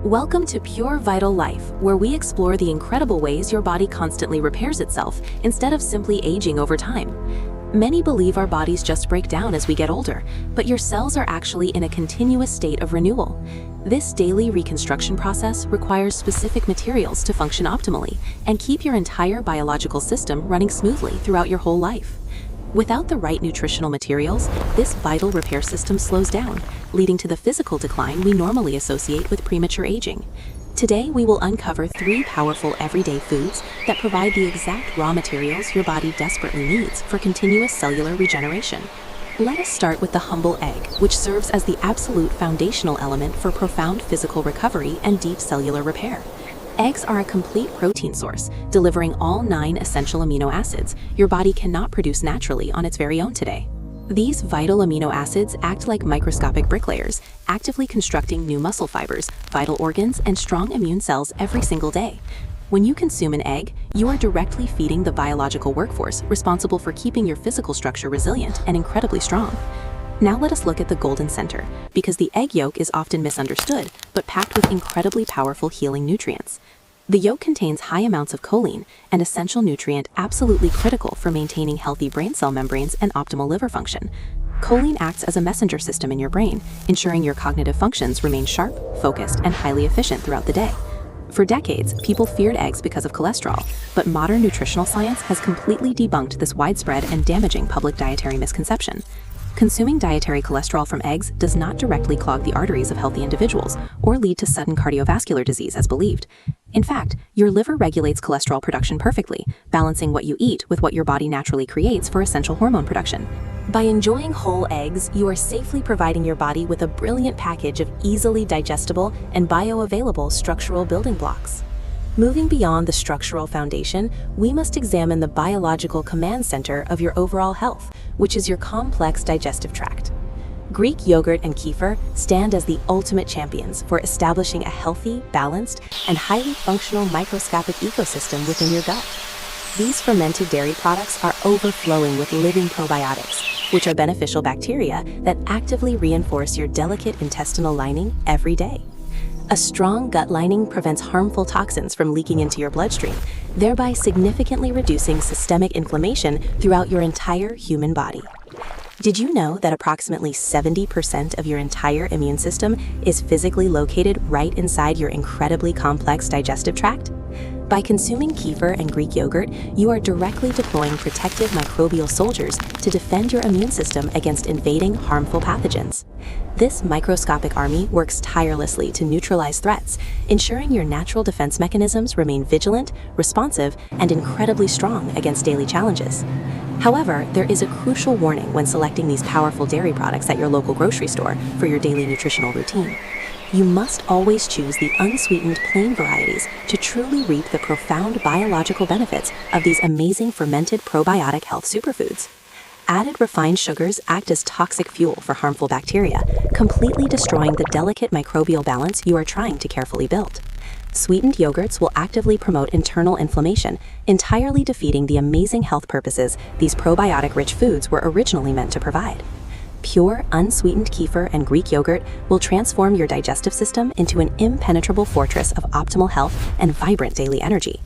Welcome to Pure Vital Life, where we explore the incredible ways your body constantly repairs itself instead of simply aging over time. Many believe our bodies just break down as we get older, but your cells are actually in a continuous state of renewal. This daily reconstruction process requires specific materials to function optimally and keep your entire biological system running smoothly throughout your whole life. Without the right nutritional materials, this vital repair system slows down, leading to the physical decline we normally associate with premature aging. Today, we will uncover 3 powerful everyday foods that provide the exact raw materials your body desperately needs for continuous cellular regeneration. Let us start with the humble egg, which serves as the absolute foundational element for profound physical recovery and deep cellular repair. Eggs are a complete protein source, delivering all 9 essential amino acids your body cannot produce naturally on its very own today. These vital amino acids act like microscopic bricklayers, actively constructing new muscle fibers, vital organs, and strong immune cells every single day. When you consume an egg, you are directly feeding the biological workforce responsible for keeping your physical structure resilient and incredibly strong. Now let us look at the golden center, because the egg yolk is often misunderstood, but packed with incredibly powerful healing nutrients. The yolk contains high amounts of choline, an essential nutrient absolutely critical for maintaining healthy brain cell membranes and optimal liver function. Choline acts as a messenger system in your brain, ensuring your cognitive functions remain sharp, focused, and highly efficient throughout the day. For decades, people feared eggs because of cholesterol, but modern nutritional science has completely debunked this widespread and damaging public dietary misconception. Consuming dietary cholesterol from eggs does not directly clog the arteries of healthy individuals or lead to sudden cardiovascular disease as believed. In fact, your liver regulates cholesterol production perfectly, balancing what you eat with what your body naturally creates for essential hormone production. By enjoying whole eggs, you are safely providing your body with a brilliant package of easily digestible and bioavailable structural building blocks. Moving beyond the structural foundation, we must examine the biological command center of your overall health, which is your complex digestive tract. Greek yogurt and kefir stand as the ultimate champions for establishing a healthy, balanced, and highly functional microscopic ecosystem within your gut. These fermented dairy products are overflowing with living probiotics, which are beneficial bacteria that actively reinforce your delicate intestinal lining every day. A strong gut lining prevents harmful toxins from leaking into your bloodstream, thereby significantly reducing systemic inflammation throughout your entire human body. Did you know that approximately 70% of your entire immune system is physically located right inside your incredibly complex digestive tract? By consuming kefir and Greek yogurt, you are directly deploying protective microbial soldiers to defend your immune system against invading harmful pathogens. This microscopic army works tirelessly to neutralize threats, ensuring your natural defense mechanisms remain vigilant, responsive, and incredibly strong against daily challenges. However, there is a crucial warning when selecting these powerful dairy products at your local grocery store for your daily nutritional routine. You must always choose the unsweetened plain varieties to truly reap the profound biological benefits of these amazing fermented probiotic health superfoods. Added refined sugars act as toxic fuel for harmful bacteria, completely destroying the delicate microbial balance you are trying to carefully build. Sweetened yogurts will actively promote internal inflammation, entirely defeating the amazing health purposes these probiotic-rich foods were originally meant to provide. Pure, unsweetened kefir and Greek yogurt will transform your digestive system into an impenetrable fortress of optimal health and vibrant daily energy.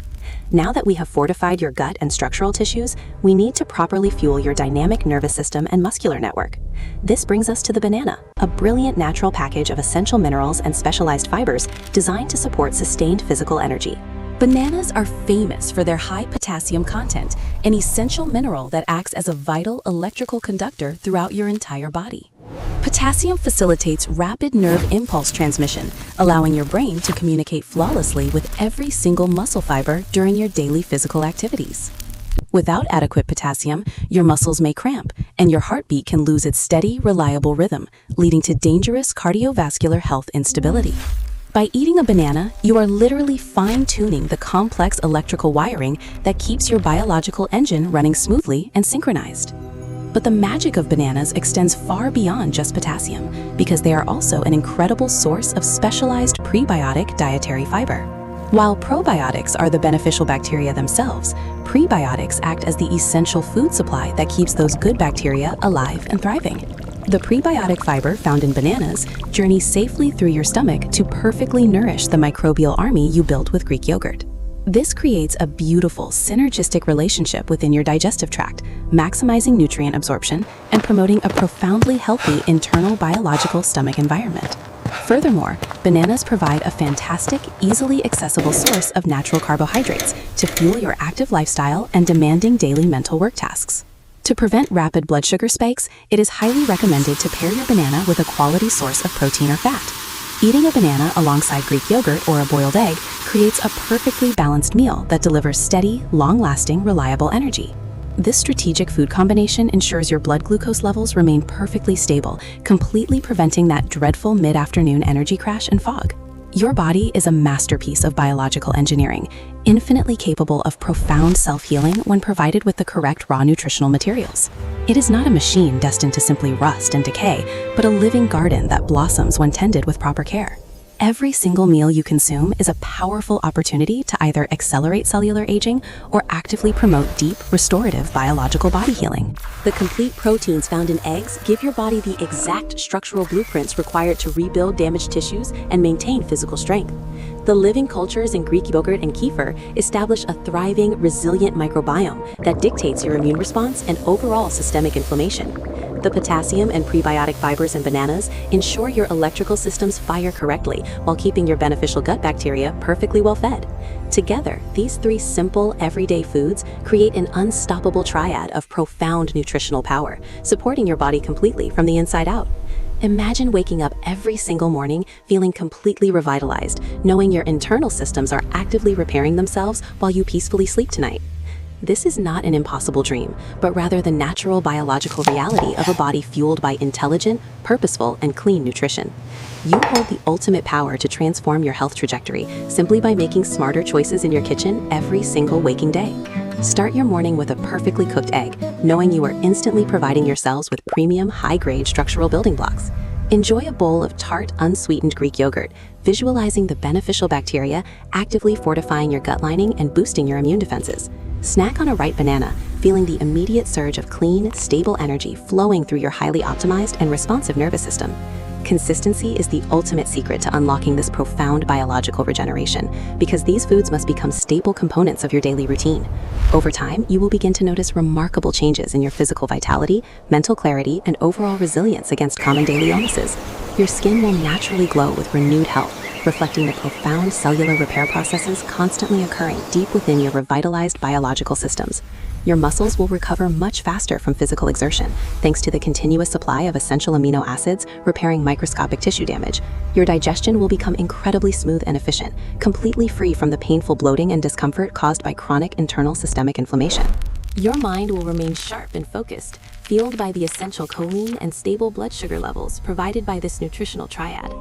Now that we have fortified your gut and structural tissues, we need to properly fuel your dynamic nervous system and muscular network. This brings us to the banana, a brilliant natural package of essential minerals and specialized fibers designed to support sustained physical energy. Bananas are famous for their high potassium content, an essential mineral that acts as a vital electrical conductor throughout your entire body. Potassium facilitates rapid nerve impulse transmission, allowing your brain to communicate flawlessly with every single muscle fiber during your daily physical activities. Without adequate potassium, your muscles may cramp, and your heartbeat can lose its steady, reliable rhythm, leading to dangerous cardiovascular health instability. By eating a banana, you are literally fine-tuning the complex electrical wiring that keeps your biological engine running smoothly and synchronized. But the magic of bananas extends far beyond just potassium, because they are also an incredible source of specialized prebiotic dietary fiber. While probiotics are the beneficial bacteria themselves, prebiotics act as the essential food supply that keeps those good bacteria alive and thriving. The prebiotic fiber found in bananas journeys safely through your stomach to perfectly nourish the microbial army you built with Greek yogurt. This creates a beautiful, synergistic relationship within your digestive tract, maximizing nutrient absorption and promoting a profoundly healthy internal biological stomach environment. Furthermore, bananas provide a fantastic, easily accessible source of natural carbohydrates to fuel your active lifestyle and demanding daily mental work tasks. To prevent rapid blood sugar spikes, it is highly recommended to pair your banana with a quality source of protein or fat. Eating a banana alongside Greek yogurt or a boiled egg creates a perfectly balanced meal that delivers steady, long-lasting, reliable energy. This strategic food combination ensures your blood glucose levels remain perfectly stable, completely preventing that dreadful mid-afternoon energy crash and fog. Your body is a masterpiece of biological engineering, infinitely capable of profound self-healing when provided with the correct raw nutritional materials. It is not a machine destined to simply rust and decay, but a living garden that blossoms when tended with proper care. Every single meal you consume is a powerful opportunity to either accelerate cellular aging or actively promote deep, restorative biological body healing. The complete proteins found in eggs give your body the exact structural blueprints required to rebuild damaged tissues and maintain physical strength. The living cultures in Greek yogurt and kefir establish a thriving, resilient microbiome that dictates your immune response and overall systemic inflammation. The potassium and prebiotic fibers in bananas ensure your electrical systems fire correctly while keeping your beneficial gut bacteria perfectly well fed. Together, these three simple, everyday foods create an unstoppable triad of profound nutritional power, supporting your body completely from the inside out. Imagine waking up every single morning feeling completely revitalized, knowing your internal systems are actively repairing themselves while you peacefully sleep tonight. This is not an impossible dream, but rather the natural biological reality of a body fueled by intelligent, purposeful, and clean nutrition. You hold the ultimate power to transform your health trajectory simply by making smarter choices in your kitchen every single waking day. Start your morning with a perfectly cooked egg, knowing you are instantly providing your cells with premium, high-grade structural building blocks. Enjoy a bowl of tart, unsweetened Greek yogurt, visualizing the beneficial bacteria actively fortifying your gut lining and boosting your immune defenses. Snack on a ripe banana, feeling the immediate surge of clean, stable energy flowing through your highly optimized and responsive nervous system. Consistency is the ultimate secret to unlocking this profound biological regeneration, because these foods must become staple components of your daily routine. Over time, you will begin to notice remarkable changes in your physical vitality, mental clarity, and overall resilience against common daily illnesses. Your skin will naturally glow with renewed health, reflecting the profound cellular repair processes constantly occurring deep within your revitalized biological systems. Your muscles will recover much faster from physical exertion, thanks to the continuous supply of essential amino acids repairing microscopic tissue damage. Your digestion will become incredibly smooth and efficient, completely free from the painful bloating and discomfort caused by chronic internal systemic inflammation. Your mind will remain sharp and focused, fueled by the essential choline and stable blood sugar levels provided by this nutritional triad.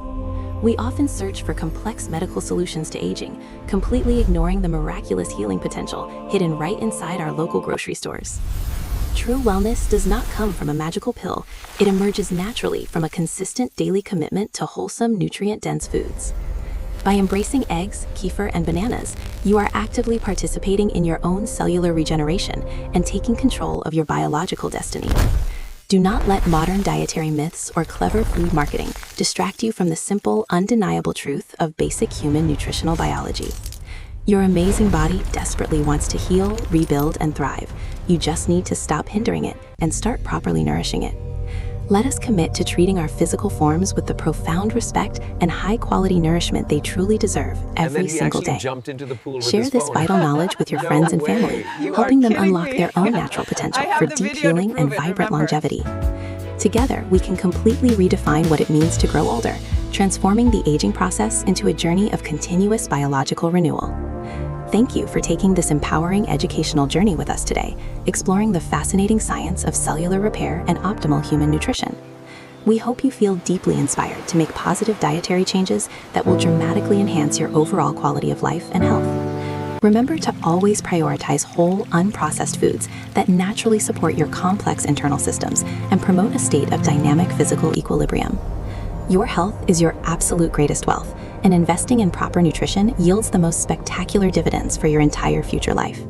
We often search for complex medical solutions to aging, completely ignoring the miraculous healing potential hidden right inside our local grocery stores. True wellness does not come from a magical pill. It emerges naturally from a consistent daily commitment to wholesome, nutrient-dense foods. By embracing eggs, kefir, and bananas, you are actively participating in your own cellular regeneration and taking control of your biological destiny. Do not let modern dietary myths or clever food marketing distract you from the simple, undeniable truth of basic human nutritional biology. Your amazing body desperately wants to heal, rebuild, and thrive. You just need to stop hindering it and start properly nourishing it. Let us commit to treating our physical forms with the profound respect and high-quality nourishment they truly deserve every single day. Share this vital knowledge with your friends and family, helping them unlock their own natural potential for deep healing and vibrant longevity. Together, we can completely redefine what it means to grow older, transforming the aging process into a journey of continuous biological renewal. Thank you for taking this empowering educational journey with us today, exploring the fascinating science of cellular repair and optimal human nutrition. We hope you feel deeply inspired to make positive dietary changes that will dramatically enhance your overall quality of life and health. Remember to always prioritize whole, unprocessed foods that naturally support your complex internal systems and promote a state of dynamic physical equilibrium. Your health is your absolute greatest wealth, and investing in proper nutrition yields the most spectacular dividends for your entire future life.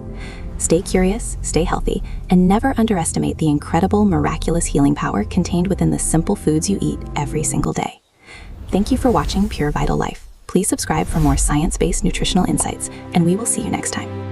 Stay curious, stay healthy, and never underestimate the incredible, miraculous healing power contained within the simple foods you eat every single day. Thank you for watching Pure Vital Life. Please subscribe for more science-based nutritional insights, and we will see you next time.